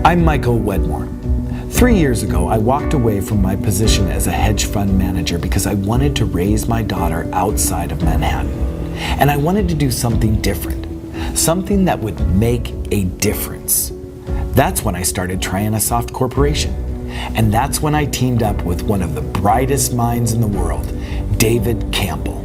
I'm Michael Wedmore. 3 years ago, I walked away from my position as a hedge fund manager because I wanted to raise my daughter outside of Manhattan. And I wanted to do something different, something that would make a difference. That's when I started Trianasoft Corporation. And that's when I teamed up with one of the brightest minds in the world, David Campbell.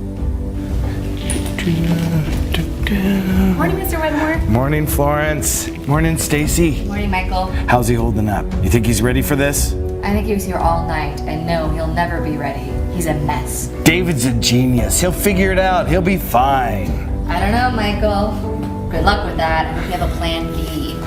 Morning, Mr. Wedmore. Morning, Florence. Morning, Stacy. Morning, Michael. How's he holding up? You think he's ready for this? I think he was here all night, and no, he'll never be ready. He's a mess. David's a genius. He'll figure it out. He'll be fine. I don't know, Michael. Good luck with that. I hope you have a plan B.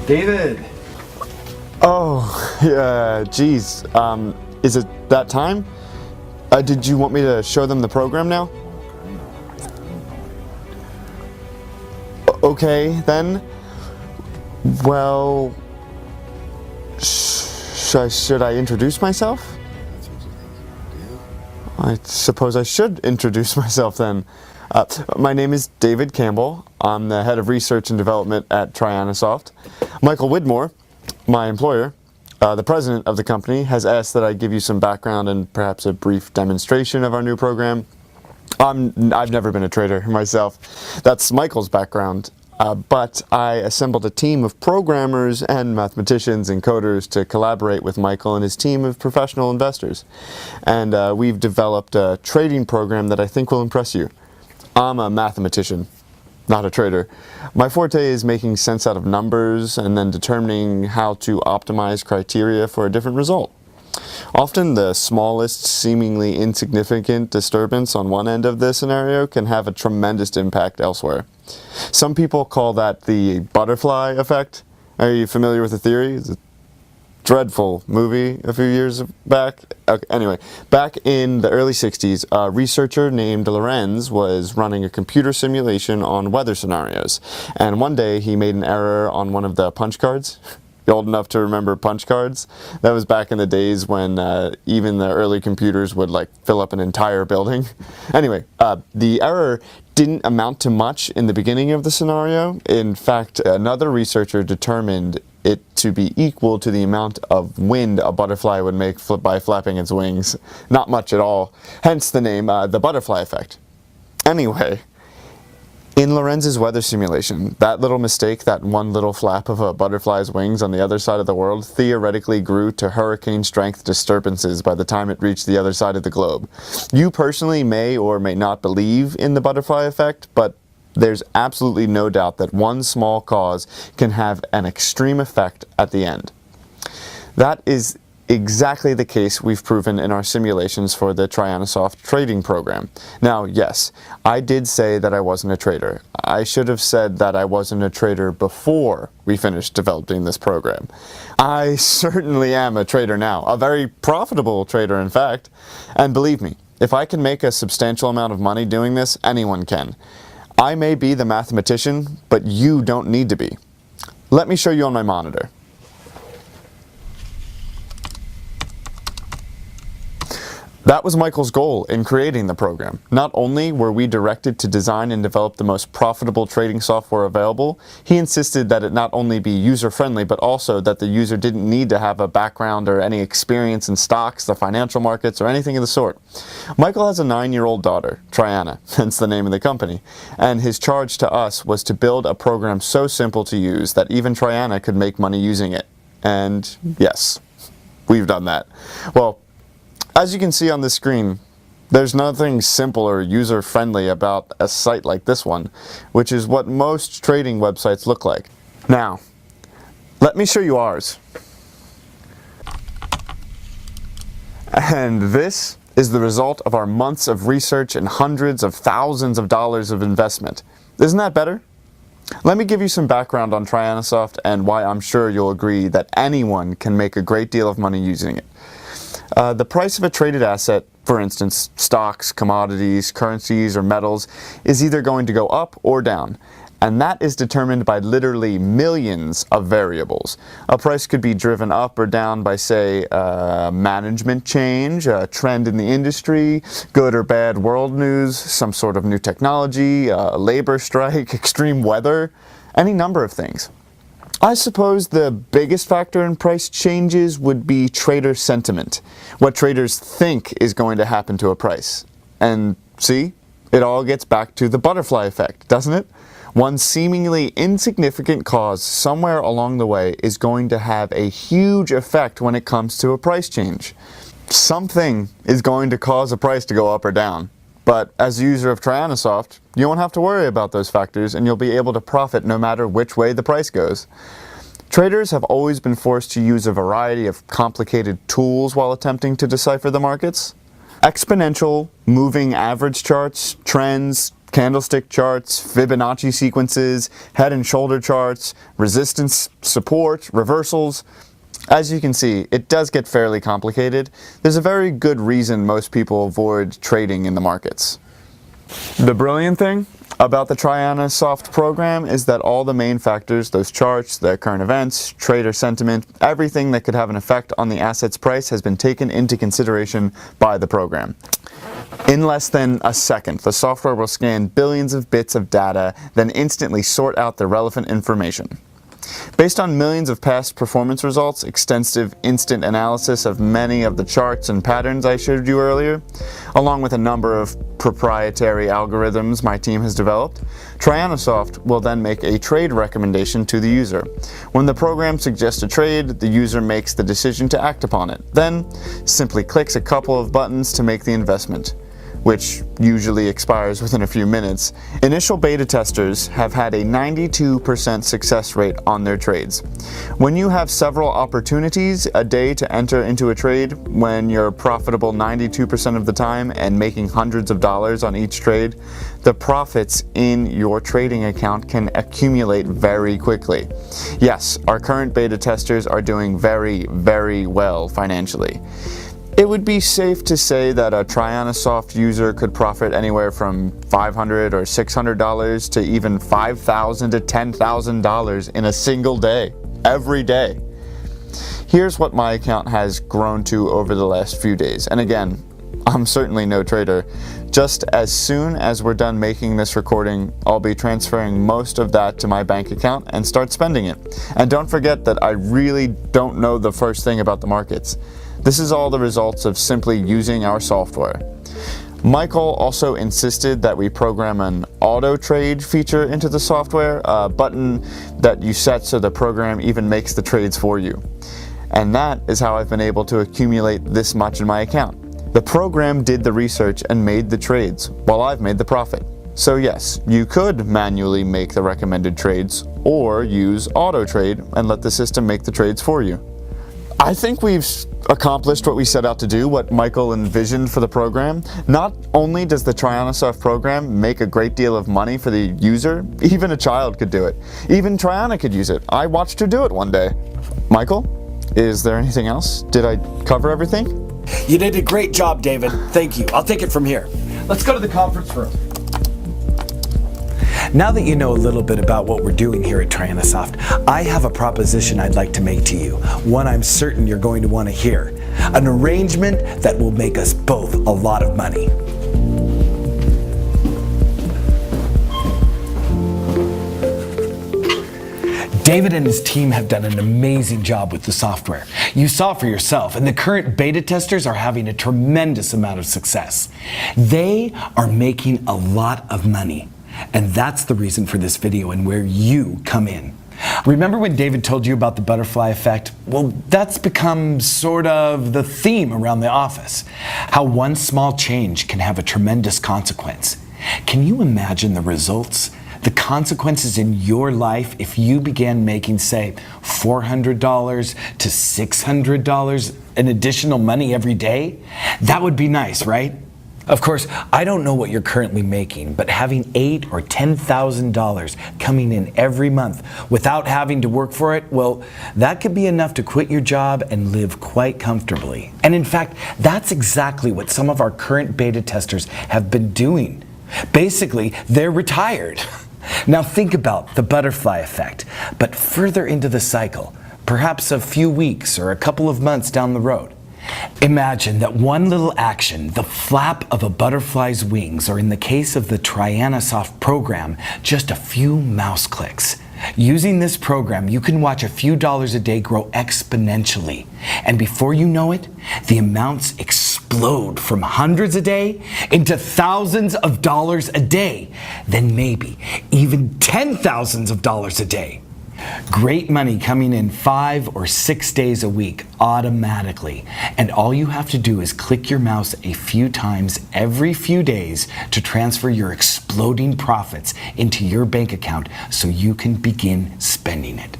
David. Oh, yeah, geez. Is it that time? Did you want me to show them the program now? Okay, then. Well, should I introduce myself? I suppose I should introduce myself then. My name is David Campbell. I'm the head of research and development at Trianasoft. Michael Widmore, my employer, the president of the company, has asked that I give you some background and perhaps a brief demonstration of our new program. I've never been a trader myself. That's Michael's background. But I assembled a team of programmers and mathematicians and coders to collaborate with Michael and his team of professional investors. And we've developed a trading program that I think will impress you. I'm a mathematician, not a trader. My forte is making sense out of numbers and then determining how to optimize criteria for a different result. Often the smallest, seemingly insignificant disturbance on one end of the scenario can have a tremendous impact elsewhere. Some people call that the butterfly effect. Are you familiar with the theory? It's a dreadful movie a few years back. Okay, anyway, back in the early 60s, a researcher named Lorenz was running a computer simulation on weather scenarios. And one day he made an error on one of the punch cards. Old enough to remember punch cards? That was back in the days when even the early computers would like fill up an entire building. Anyway, the error didn't amount to much in the beginning of the scenario. In fact, another researcher determined it to be equal to the amount of wind a butterfly would make by flapping its wings. Not much at all. Hence the name, the butterfly effect. Anyway, in Lorenz's weather simulation, that little mistake, that one little flap of a butterfly's wings on the other side of the world, theoretically grew to hurricane-strength disturbances by the time it reached the other side of the globe. You personally may or may not believe in the butterfly effect, but there's absolutely no doubt that one small cause can have an extreme effect at the end. That is exactly the case we've proven in our simulations for the Trianasoft trading program. Now, yes, I did say that I wasn't a trader. I should have said that I wasn't a trader before we finished developing this program. I certainly am a trader now, a very profitable trader in fact. And believe me, if I can make a substantial amount of money doing this, anyone can. I may be the mathematician, but you don't need to be. Let me show you on my monitor. That was Michael's goal in creating the program. Not only were we directed to design and develop the most profitable trading software available, he insisted that it not only be user-friendly, but also that the user didn't need to have a background or any experience in stocks, the financial markets, or anything of the sort. Michael has a 9-year-old daughter, Triana, hence the name of the company, and his charge to us was to build a program so simple to use that even Triana could make money using it. And yes, we've done that. Well, as you can see on the screen, there's nothing simple or user-friendly about a site like this one, which is what most trading websites look like. Now, let me show you ours. And this is the result of our months of research and hundreds of thousands of dollars of investment. Isn't that better? Let me give you some background on Trianasoft and why I'm sure you'll agree that anyone can make a great deal of money using it. The price of a traded asset, for instance, stocks, commodities, currencies, or metals, is either going to go up or down. and that is determined by literally millions of variables. A price could be driven up or down by, say, management change, a trend in the industry, good or bad world news, some sort of new technology, a labor strike, extreme weather, any number of things. I suppose the biggest factor in price changes would be trader sentiment, what traders think is going to happen to a price. And see, it all gets back to the butterfly effect, doesn't it? One seemingly insignificant cause somewhere along the way is going to have a huge effect when it comes to a price change. Something is going to cause a price to go up or down. But as a user of Trianasoft, you won't have to worry about those factors and you'll be able to profit no matter which way the price goes. Traders have always been forced to use a variety of complicated tools while attempting to decipher the markets. Exponential, moving average charts, trends, candlestick charts, Fibonacci sequences, head and shoulder charts, resistance, support, reversals. As you can see, it does get fairly complicated. There's a very good reason most people avoid trading in the markets. The brilliant thing about the Trianasoft program is that all the main factors, those charts, the current events, trader sentiment, everything that could have an effect on the asset's price has been taken into consideration by the program. In less than a second, the software will scan billions of bits of data, then instantly sort out the relevant information. Based on millions of past performance results, extensive instant analysis of many of the charts and patterns I showed you earlier, along with a number of proprietary algorithms my team has developed, Trianasoft will then make a trade recommendation to the user. When the program suggests a trade, the user makes the decision to act upon it, then simply clicks a couple of buttons to make the investment, which usually expires within a few minutes. Initial beta testers have had a 92% success rate on their trades. When you have several opportunities a day to enter into a trade, when you're profitable 92% of the time and making hundreds of dollars on each trade, the profits in your trading account can accumulate very quickly. Yes, our current beta testers are doing very, very well financially. It would be safe to say that a Trianasoft user could profit anywhere from $500 or $600 to even $5,000 to $10,000 in a single day, every day. Here's what my account has grown to over the last few days. And again, I'm certainly no trader. Just as soon as we're done making this recording, I'll be transferring most of that to my bank account and start spending it. And don't forget that I really don't know the first thing about the markets. This is all the results of simply using our software. Michael also insisted that we program an auto trade feature into the software, a button that you set so the program even makes the trades for you. And that is how I've been able to accumulate this much in my account. The program did the research and made the trades, while I've made the profit. So yes, you could manually make the recommended trades, or use auto trade and let the system make the trades for you. I think we've accomplished what we set out to do, what Michael envisioned for the program. Not only does the Trianasoft program make a great deal of money for the user, even a child could do it. Even Triana could use it. I watched her do it one day. Michael, is there anything else? Did I cover everything? You did a great job, David. Thank you. I'll take it from here. Let's go to the conference room. Now that you know a little bit about what we're doing here at Trianasoft, I have a proposition I'd like to make to you, one I'm certain you're going to want to hear. An arrangement that will make us both a lot of money. David and his team have done an amazing job with the software. You saw for yourself, and the current beta testers are having a tremendous amount of success. They are making a lot of money. And that's the reason for this video and where you come in. Remember when David told you about the butterfly effect? Well, that's become sort of the theme around the office. How one small change can have a tremendous consequence. Can you imagine the results? The consequences in your life if you began making, say, $400 to $600 in additional money every day? That would be nice, right? Of course, I don't know what you're currently making, but having $8,000 or $10,000 coming in every month without having to work for it, well, that could be enough to quit your job and live quite comfortably. And in fact, that's exactly what some of our current beta testers have been doing. Basically, they're retired. Now think about the butterfly effect, but further into the cycle, perhaps a few weeks or a couple of months down the road. Imagine that one little action, the flap of a butterfly's wings, or in the case of the Trianasoft program, just a few mouse clicks. Using this program, you can watch a few dollars a day grow exponentially. And before you know it, the amounts explode from hundreds a day into thousands of dollars a day, then maybe even $10,000s a day. Great money coming in 5 or 6 days a week automatically. And all you have to do is click your mouse a few times every few days to transfer your exploding profits into your bank account so you can begin spending it.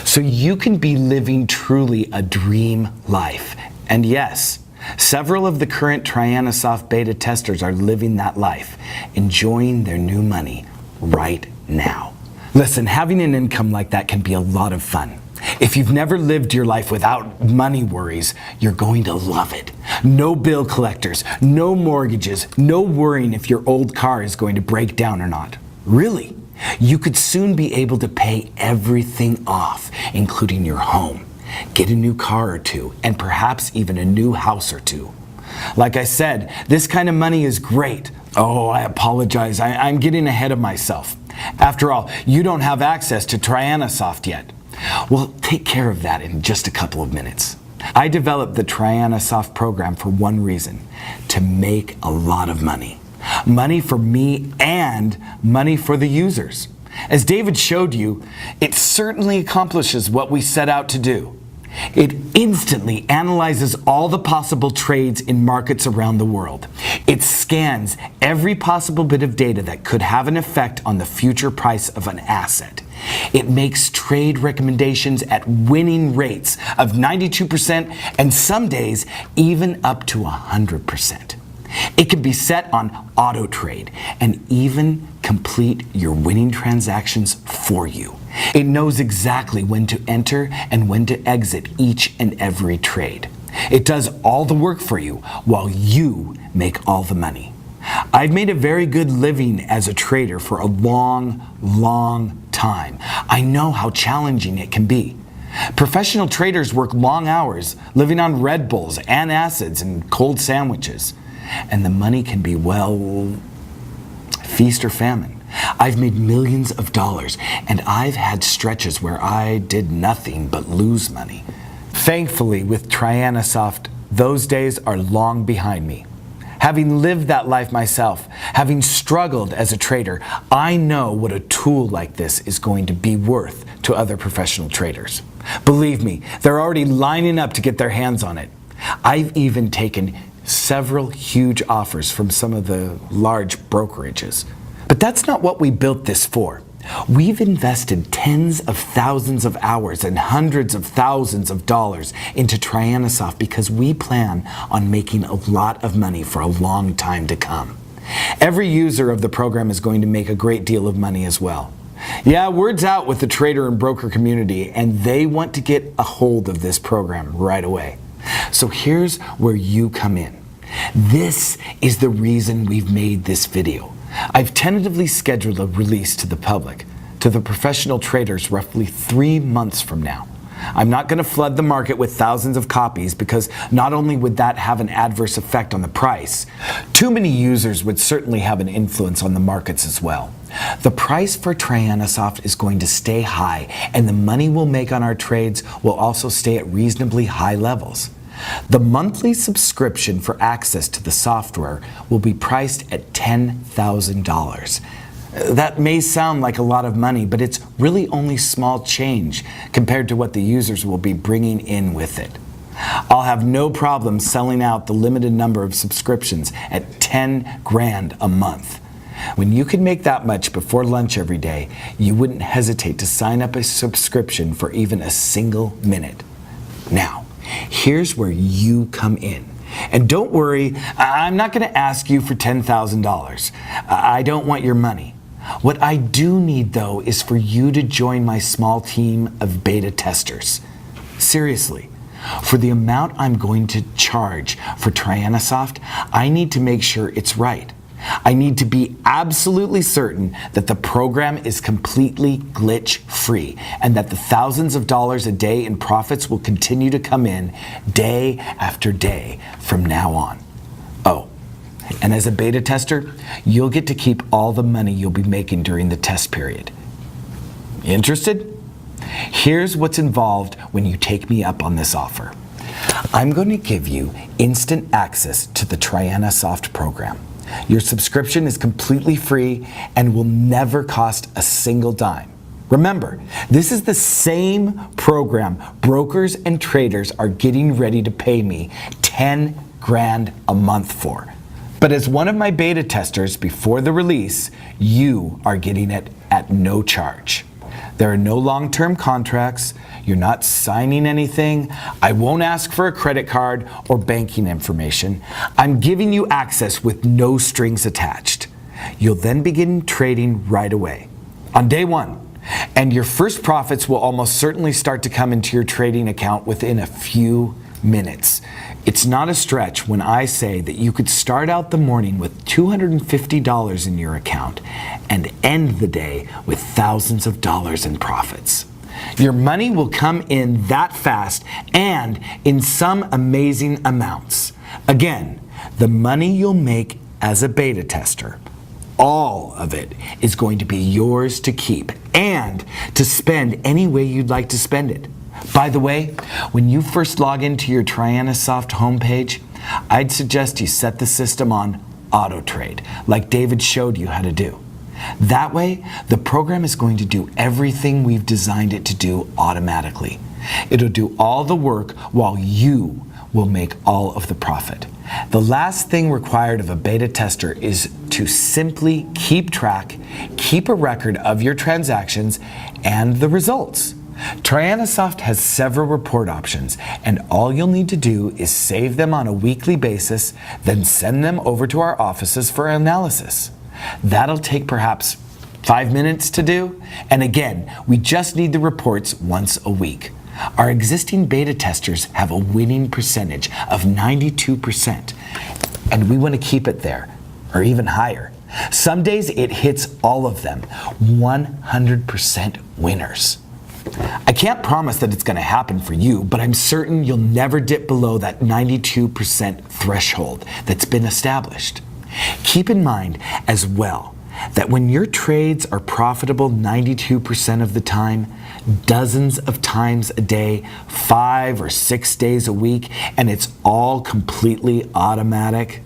So you can be living truly a dream life. And yes, several of the current Trianasoft beta testers are living that life, enjoying their new money right now. Listen, having an income like that can be a lot of fun. If you've never lived your life without money worries, you're going to love it. No bill collectors, no mortgages, no worrying if your old car is going to break down or not. Really, you could soon be able to pay everything off, including your home, get a new car or two, and perhaps even a new house or two. Like I said, this kind of money is great. Oh, I apologize. I'm getting ahead of myself. After all, you don't have access to Trianasoft yet. We'll take care of that in just a couple of minutes. I developed the Trianasoft program for one reason: to make a lot of money. Money for me and money for the users. As David showed you, it certainly accomplishes what we set out to do. It instantly analyzes all the possible trades in markets around the world. It scans every possible bit of data that could have an effect on the future price of an asset. It makes trade recommendations at winning rates of 92% and some days even up to 100%. It can be set on auto trade and even complete your winning transactions for you. It knows exactly when to enter and when to exit each and every trade. It does all the work for you while you make all the money. I've made a very good living as a trader for a long time. I know how challenging it can be. Professional traders work long hours, living on Red Bulls, antacids, and cold sandwiches. And the money can be, well, feast or famine. I've made millions of dollars, and I've had stretches where I did nothing but lose money. Thankfully, with Trianasoft, those days are long behind me. Having lived that life myself, having struggled as a trader, I know what a tool like this is going to be worth to other professional traders. Believe me, they're already lining up to get their hands on it. I've even taken several huge offers from some of the large brokerages. But that's not what we built this for. We've invested tens of thousands of hours and hundreds of thousands of dollars into Trianasoft because we plan on making a lot of money for a long time to come. Every user of the program is going to make a great deal of money as well. Yeah, word's out with the trader and broker community, and they want to get a hold of this program right away. So here's where you come in. This is the reason we've made this video. I've tentatively scheduled a release to the public, to the professional traders, roughly 3 months from now. I'm not going to flood the market with thousands of copies because not only would that have an adverse effect on the price, too many users would certainly have an influence on the markets as well. The price for Trianasoft is going to stay high, and the money we'll make on our trades will also stay at reasonably high levels. The monthly subscription for access to the software will be priced at $10,000. That may sound like a lot of money, but it's really only small change compared to what the users will be bringing in with it. I'll have no problem selling out the limited number of subscriptions at 10 grand a month. When you can make that much before lunch every day, you wouldn't hesitate to sign up a subscription for even a single minute. Now, here's where you come in. And don't worry, I'm not going to ask you for $10,000. I don't want your money. What I do need, though, is for you to join my small team of beta testers. Seriously, for the amount I'm going to charge for Trianasoft, I need to make sure it's right. I need to be absolutely certain that the program is completely glitch-free and that the thousands of dollars a day in profits will continue to come in day after day from now on. Oh, and as a beta tester, you'll get to keep all the money you'll be making during the test period. Interested? Here's what's involved when you take me up on this offer. I'm going to give you instant access to the TrianaSoft program. Your subscription is completely free and will never cost a single dime. Remember, this is the same program brokers and traders are getting ready to pay me 10 grand a month for. But as one of my beta testers before the release, you are getting it at no charge. There are no long-term contracts. You're not signing anything. I won't ask for a credit card or banking information. I'm giving you access with no strings attached. You'll then begin trading right away, on day one. And your first profits will almost certainly start to come into your trading account within a few minutes. It's not a stretch when I say that you could start out the morning with $250 in your account and end the day with thousands of dollars in profits. Your money will come in that fast and in some amazing amounts. Again, the money you'll make as a beta tester, all of it is going to be yours to keep and to spend any way you'd like to spend it. By the way, when you first log into your TrianaSoft homepage, I'd suggest you set the system on auto trade, like David showed you how to do. That way, the program is going to do everything we've designed it to do automatically. It'll do all the work while you will make all of the profit. The last thing required of a beta tester is to simply keep track, keep a record of your transactions and the results. TrianaSoft has several report options, and all you'll need to do is save them on a weekly basis, then send them over to our offices for analysis. That'll take perhaps 5 minutes to do, and again, we just need the reports once a week. Our existing beta testers have a winning percentage of 92%, and we want to keep it there, or even higher. Some days it hits all of them, 100% winners. I can't promise that it's going to happen for you, but I'm certain you'll never dip below that 92% threshold that's been established. Keep in mind as well that when your trades are profitable 92% of the time, dozens of times a day, 5 or 6 days a week, and it's all completely automatic,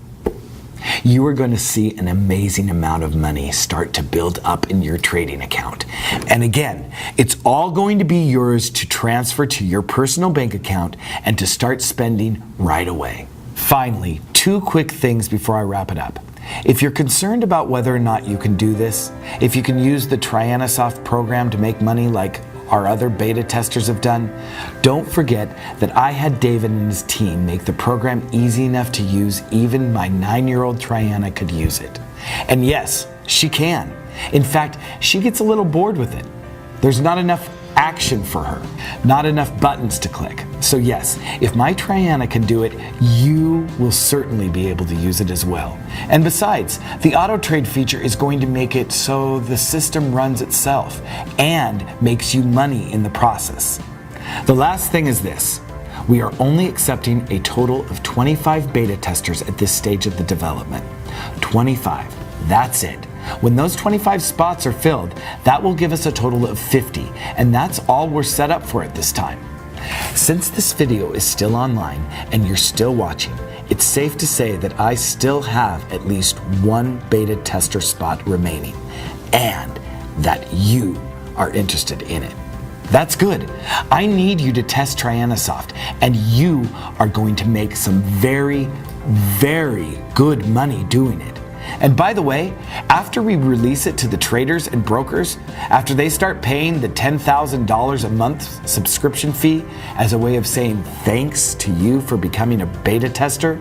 you are going to see an amazing amount of money start to build up in your trading account. And again, it's all going to be yours to transfer to your personal bank account and to start spending right away. Finally, 2 quick things before I wrap it up. If you're concerned about whether or not you can do this, if you can use the TrianaSoft program to make money like our other beta testers have done, don't forget that I had David and his team make the program easy enough to use. Even my 9-year-old Triana could use it. And yes, she can. In fact, she gets a little bored with it. There's not enough action for her, not enough buttons to click. So yes, if my Triana can do it, you will certainly be able to use it as well. And besides, the auto trade feature is going to make it so the system runs itself and makes you money in the process. The last thing is this. We are only accepting a total of 25 beta testers at this stage of the development. 25, that's it. When those 25 spots are filled, that will give us a total of 50, and that's all we're set up for at this time. Since this video is still online and you're still watching, it's safe to say that I still have at least 1 beta tester spot remaining, and that you are interested in it. That's good. I need you to test TrianaSoft, and you are going to make some very, very good money doing it. And by the way, after we release it to the traders and brokers, after they start paying the $10,000 a month subscription fee as a way of saying thanks to you for becoming a beta tester,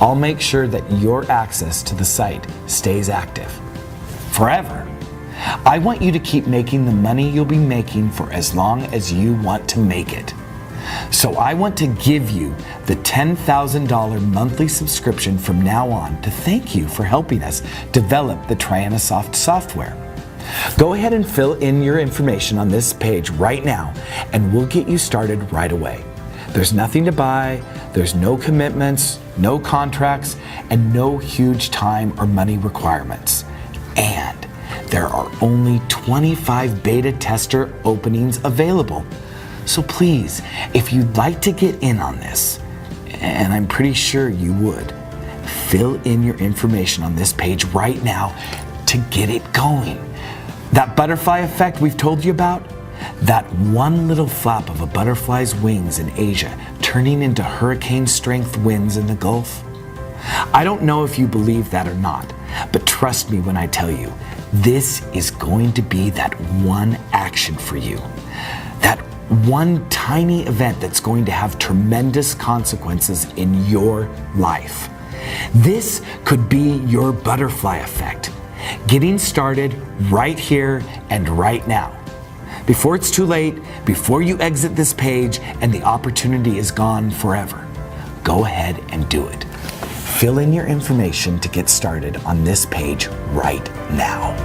I'll make sure that your access to the site stays active forever. I want you to keep making the money you'll be making for as long as you want to make it. So I want to give you the $10,000 monthly subscription from now on to thank you for helping us develop the Trianasoft software. Go ahead and fill in your information on this page right now, and we'll get you started right away. There's nothing to buy, there's no commitments, no contracts, and no huge time or money requirements. And there are only 25 beta tester openings available. So please, if you'd like to get in on this, and I'm pretty sure you would, fill in your information on this page right now to get it going. That butterfly effect we've told you about, that one little flap of a butterfly's wings in Asia turning into hurricane-strength winds in the Gulf. I don't know if you believe that or not, but trust me when I tell you, this is going to be that one action for you. That one tiny event that's going to have tremendous consequences in your life. This could be your butterfly effect. Getting started right here and right now. Before it's too late, before you exit this page and the opportunity is gone forever. Go ahead and do it. Fill in your information to get started on this page right now.